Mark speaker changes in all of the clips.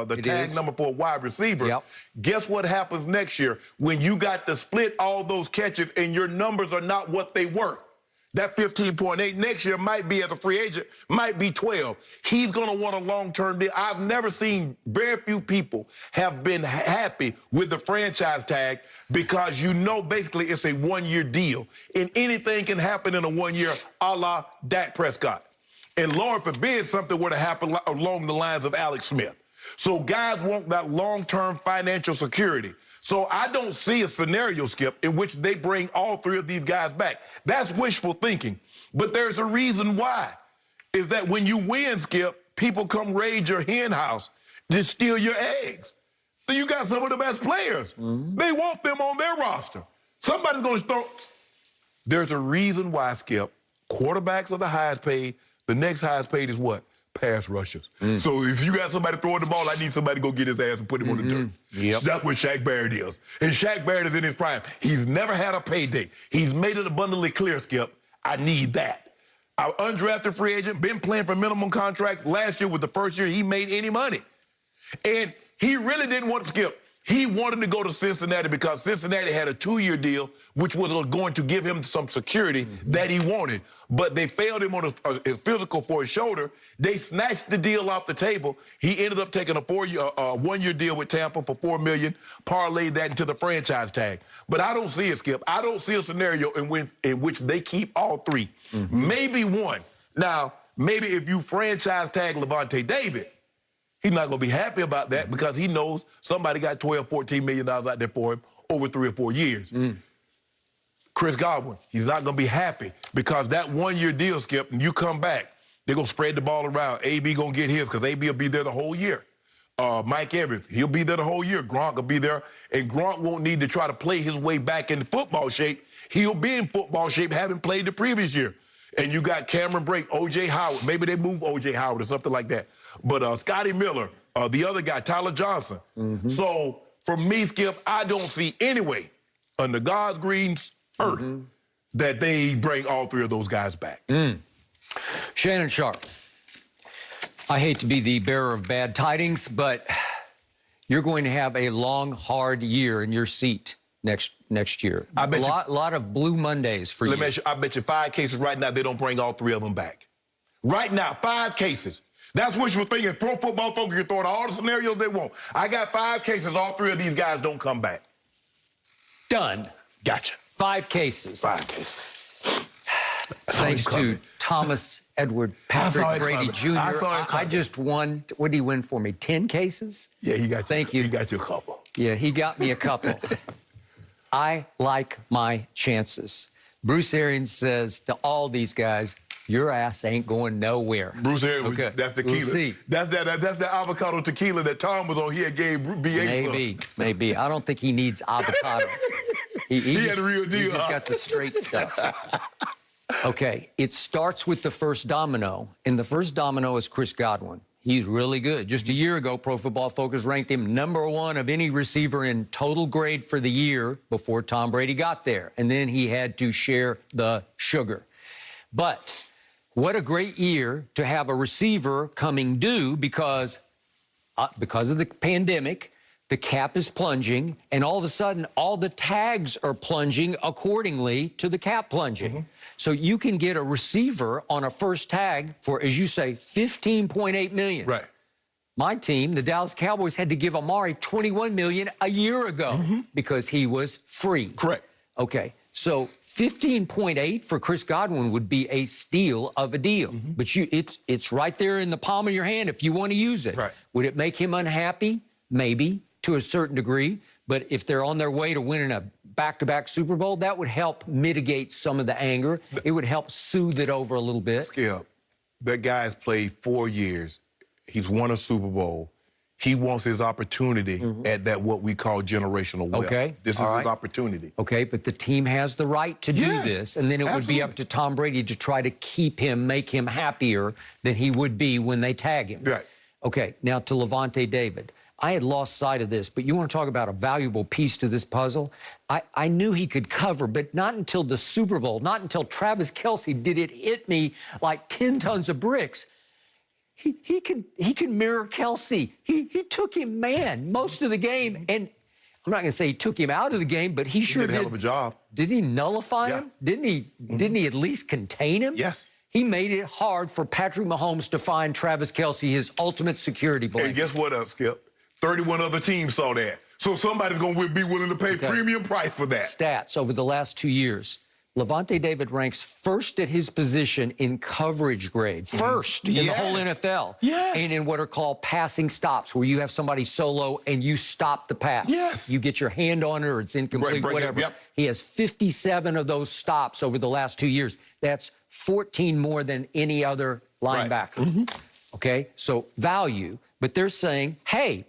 Speaker 1: the tag number for a wide receiver.
Speaker 2: Yep.
Speaker 1: Guess what happens next year when you got to split all those catches and your numbers are not what they were? That 15.8 next year might be, as a free agent, might be 12. He's going to want a long-term deal. I've never seen very few people have been happy with the franchise tag because you know basically it's a one-year deal. And anything can happen in a 1 year, a la Dak Prescott. And Lord forbid something were to happen along the lines of Alex Smith. So guys want that long-term financial security. So I don't see a scenario, Skip, in which they bring all three of these guys back. That's wishful thinking. But there's a reason why. Is that when you win, Skip, people come raid your hen house to steal your eggs. So you got some of the best players. They want them on their roster. Somebody's going to throw... There's a reason why, Skip, quarterbacks are the highest paid. The next highest paid is what? Pass rushers. So if you got somebody throwing the ball, I need somebody to go get his ass and put him on the dirt.
Speaker 2: Yep.
Speaker 1: That's what Shaq Barrett is. And Shaq Barrett is in his prime. He's never had a payday. He's made it abundantly clear, Skip, I need that. Our undrafted free agent, been playing for minimum contracts. Last year was the first year he made any money. And he really didn't want to Skip. He wanted to go to Cincinnati because Cincinnati had a 2-year deal, which was going to give him some security that he wanted. But they failed him on his physical for his shoulder. They snatched the deal off the table. He ended up taking a 1-year deal with Tampa for $4 million, parlayed that into the franchise tag. But I don't see it, Skip. I don't see a scenario in which they keep all three. Maybe one. Now, maybe if you franchise tag Lavonte David, he's not going to be happy about that because he knows somebody got $12, $14 million out there for him over 3 or 4 years. Chris Godwin, he's not going to be happy because that 1-year deal, Skip, and you come back, they're going to spread the ball around. AB going to get his because AB will be there the whole year. Mike Evans, he'll be there the whole year. Gronk will be there, and Gronk won't need to try to play his way back into football shape. He'll be in football shape having played the previous year. And you got Cameron Brake, O.J. Howard. Maybe they move O.J. Howard or something like that. But Scotty Miller, the other guy, Tyler Johnson. So for me, Skip, I don't see any way under God's green earth that they bring all three of those guys back.
Speaker 2: Shannon Sharp, I hate to be the bearer of bad tidings, but you're going to have a long, hard year in your seat next year. A lot of Blue Mondays for you.
Speaker 1: I bet you 5 cases right now they don't bring all 3 of them back. Right now, 5 cases. That's wishful thinking. Pro Football Focus can throw in all the scenarios they want. I got 5 cases. All 3 of these guys don't come back.
Speaker 2: Done.
Speaker 1: Gotcha.
Speaker 2: 5 cases.
Speaker 1: 5 cases.
Speaker 2: Thanks to Thomas Edward Patrick Brady Jr. I just won. What did he win for me? 10 cases?
Speaker 1: Yeah, he got you.
Speaker 2: Thank you.
Speaker 1: He got you a couple.
Speaker 2: Yeah, he got me a couple. I like my chances. Bruce Arians says to all these guys, your ass ain't going nowhere.
Speaker 1: Bruce Arians, that's tequila.
Speaker 2: We'll see.
Speaker 1: That's that avocado tequila that Tom was on. He had gave BA
Speaker 2: Maybe. I don't think he needs avocado. He
Speaker 1: had a real deal.
Speaker 2: He just got the straight stuff. Okay, it starts with the first domino, and the first domino is Chris Godwin. He's really good. Just a year ago, Pro Football Focus ranked him #1 of any receiver in total grade for the year before Tom Brady got there. And then he had to share the sugar. But what a great year to have a receiver coming due because of the pandemic, the cap is plunging, and all of a sudden, all the tags are plunging accordingly to the cap plunging. So you can get a receiver on a first tag for, as you say, $15.8 million.
Speaker 1: Right.
Speaker 2: My team, the Dallas Cowboys, had to give Amari $21 million a year ago because he was free.
Speaker 1: Correct.
Speaker 2: Okay, so $15.8 for Chris Godwin would be a steal of a deal. But it's right there in the palm of your hand if you want to use it.
Speaker 1: Right.
Speaker 2: Would it make him unhappy? Maybe, to a certain degree. But if they're on their way to winning a back-to-back Super Bowl, that would help mitigate some of the anger. It would help soothe it over a little bit.
Speaker 1: Skip, that guy's played 4 years. He's won a Super Bowl. He wants his opportunity at that what we call generational wealth.
Speaker 2: Okay.
Speaker 1: This is his opportunity.
Speaker 2: Okay, but the team has the right to do this, and then it would be up to Tom Brady to try to keep him, make him happier than he would be when they tag him.
Speaker 1: Right.
Speaker 2: Okay, now to Lavonte David. I had lost sight of this, but you want to talk about a valuable piece to this puzzle? I knew he could cover, but not until the Super Bowl, not until Travis Kelce did it hit me like 10 tons of bricks. he can mirror Kelsey. He took him man most of the game, and I'm not going to say he took him out of the game, but he sure
Speaker 1: did a hell of a job.
Speaker 2: Did he nullify him? Didn't he at least contain him?
Speaker 1: Yes.
Speaker 2: He made it hard for Patrick Mahomes to find Travis Kelsey his ultimate security blanket.
Speaker 1: And guess what else, Skip? 31 other teams saw that. So somebody's going to be willing to pay premium price for that.
Speaker 2: Stats over the last 2 years. Levante David ranks first at his position in coverage grade. First in the whole NFL.
Speaker 1: Yes.
Speaker 2: And in what are called passing stops, where you have somebody solo and you stop the pass.
Speaker 1: Yes.
Speaker 2: You get your hand on it or it's incomplete, whatever.
Speaker 1: Yep.
Speaker 2: He has 57 of those stops over the last 2 years. That's 14 more than any other linebacker. Okay, so value. But they're saying, hey,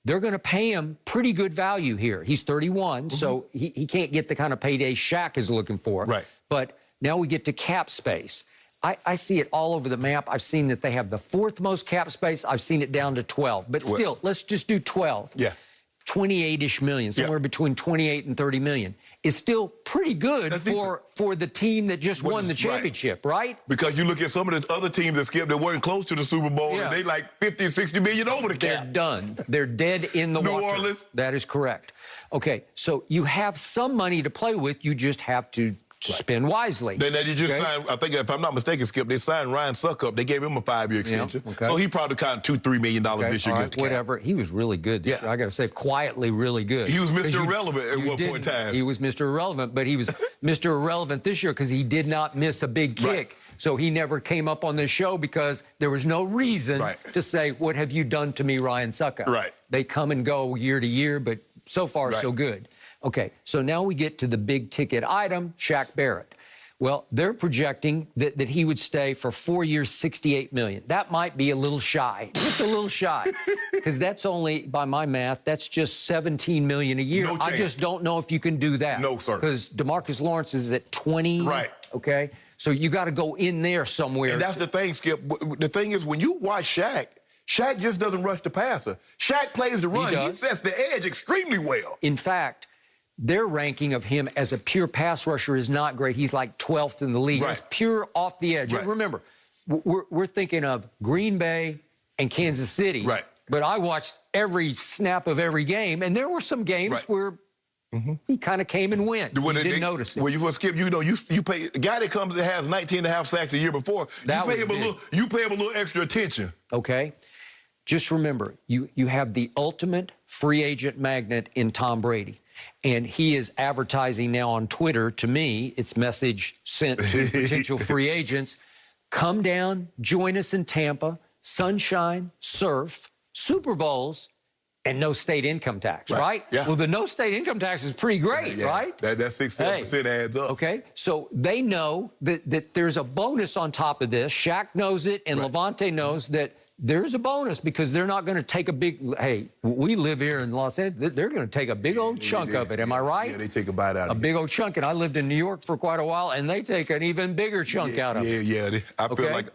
Speaker 2: they're going to pay him pretty good value here. He's 31, so he can't get the kind of payday Shaq is looking for.
Speaker 1: Right.
Speaker 2: But now we get to cap space. I see it all over the map. I've seen that they have the fourth most cap space. I've seen it down to 12. But still, let's just do 12.
Speaker 1: Yeah.
Speaker 2: 28-ish million, somewhere between 28 and 30 million, is still pretty good for the team that just won the championship, right?
Speaker 1: Because you look at some of the other teams that skipped that weren't close to the Super Bowl, and they like 50, 60 million over the cap.
Speaker 2: They're done. They're dead in the water.
Speaker 1: New Orleans.
Speaker 2: That is correct. Okay, so you have some money to play with. You just have to spend wisely.
Speaker 1: Then you just signed, I think, if I'm not mistaken, Skip, they signed Ryan Suckup. They gave him a 5-year extension. So he probably counted $2-3 million this year against the cap.
Speaker 2: Whatever. He was really good this year. I got to say, quietly really good.
Speaker 1: He was Mr. Irrelevant at one point in time.
Speaker 2: He was Mr. Irrelevant, but he was Mr. Irrelevant this year because he did not miss a big kick. So he never came up on this show because there was no reason to say, what have you done to me, Ryan Suckup? They come and go year to year, but so far so good. Okay, so now we get to the big ticket item, Shaq Barrett. Well, they're projecting that he would stay for 4 years, $68 million. That might be a little shy, just a little shy, because that's only, by my math, that's just $17 million a year. I just don't know if you can do that.
Speaker 1: No, sir.
Speaker 2: Because DeMarcus Lawrence is at 20. Okay, so you got to go in there somewhere.
Speaker 1: And that's the thing, Skip. The thing is, when you watch Shaq, Shaq just doesn't rush the passer. Shaq plays the run. He sets the edge extremely well.
Speaker 2: In fact, their ranking of him as a pure pass rusher is not great. He's like 12th in the league. He's pure off the edge. Remember, we're thinking of Green Bay and Kansas City. But I watched every snap of every game, and there were some games where he kind of came and went. You didn't notice it.
Speaker 1: Well, you Skip, you know, you pay a guy that comes that has 19.5 sacks a year before. You pay him a little extra attention.
Speaker 2: Okay. Just remember, you have the ultimate free agent magnet in Tom Brady. And he is advertising now on Twitter to me, it's message sent to potential free agents, come down, join us in Tampa, sunshine, surf, Super Bowls, and no state income tax, right? Well, the no state income tax is pretty great, right?
Speaker 1: That 6-7% adds up.
Speaker 2: Okay, so they know that there's a bonus on top of this. Shaq knows it, and Levante knows that there's a bonus because they're not going to take a big, hey, we live here in Los Angeles, they're going to take a big old chunk of it, am I right?
Speaker 1: Yeah, they take a bite out of it.
Speaker 2: A big old chunk, and I lived in New York for quite a while, and they take an even bigger chunk out of it.
Speaker 1: Yeah. I feel like,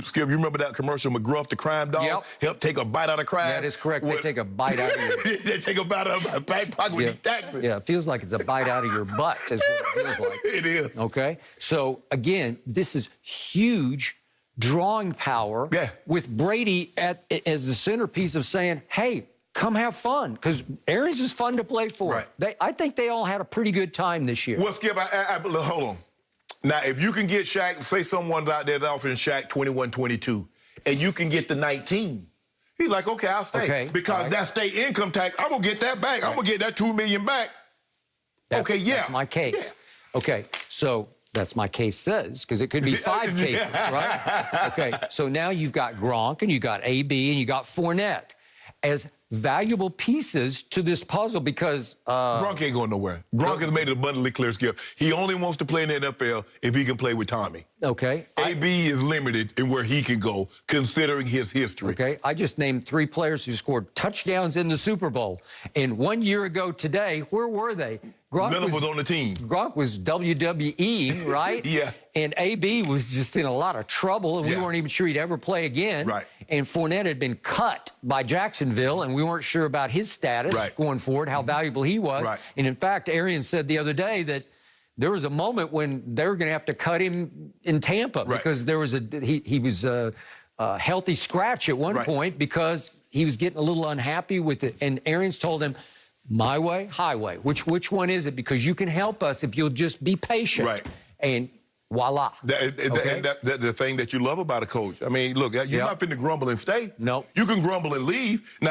Speaker 1: Skip, you remember that commercial, McGruff, the crime dog? Help take a bite out of crime?
Speaker 2: That is correct. They take a bite out of your...
Speaker 1: They take a bite out of my back pocket with these taxes.
Speaker 2: Yeah, it feels like it's a bite out of your butt is what it feels like.
Speaker 1: It is.
Speaker 2: Okay? So, again, this is huge drawing power with Brady as the centerpiece of saying, hey, come have fun, because Arians is fun to play for. I think they all had a pretty good time this year.
Speaker 1: Well, Skip, hold on. Now, if you can get Shaq, say someone's out there that's offering Shaq 21, 22, and you can get the 19, he's like, okay, I'll stay. Because that state income tax, I'm going to get that back. I'm going to get that $2 million back. That's
Speaker 2: my case. Okay, so... That's my case says, because it could be 5 cases, right? Okay, so now you've got Gronk, and you got AB, and you got Fournette as valuable pieces to this puzzle because...
Speaker 1: Gronk ain't going nowhere. Gronk has made it abundantly clear, Skip. He only wants to play in the NFL if he can play with Tommy.
Speaker 2: Okay.
Speaker 1: AB is limited in where he can go, considering his history.
Speaker 2: Okay, I just named 3 players who scored touchdowns in the Super Bowl. And 1 year ago today, where were they?
Speaker 1: None was on the team.
Speaker 2: Gronk was WWE, right? And AB was just in a lot of trouble, and we weren't even sure he'd ever play again. And Fournette had been cut by Jacksonville, and we weren't sure about his status going forward, how valuable he was. And in fact, Arians said the other day that there was a moment when they were going to have to cut him in Tampa because there was he was healthy scratch at one point because he was getting a little unhappy with it. And Arians told him, my way, highway. Which one is it? Because you can help us if you'll just be patient.
Speaker 1: Right.
Speaker 2: And voila.
Speaker 1: The thing that you love about a coach. I mean, look, you're not finna grumble and stay.
Speaker 2: No.
Speaker 1: You can grumble and leave. Now,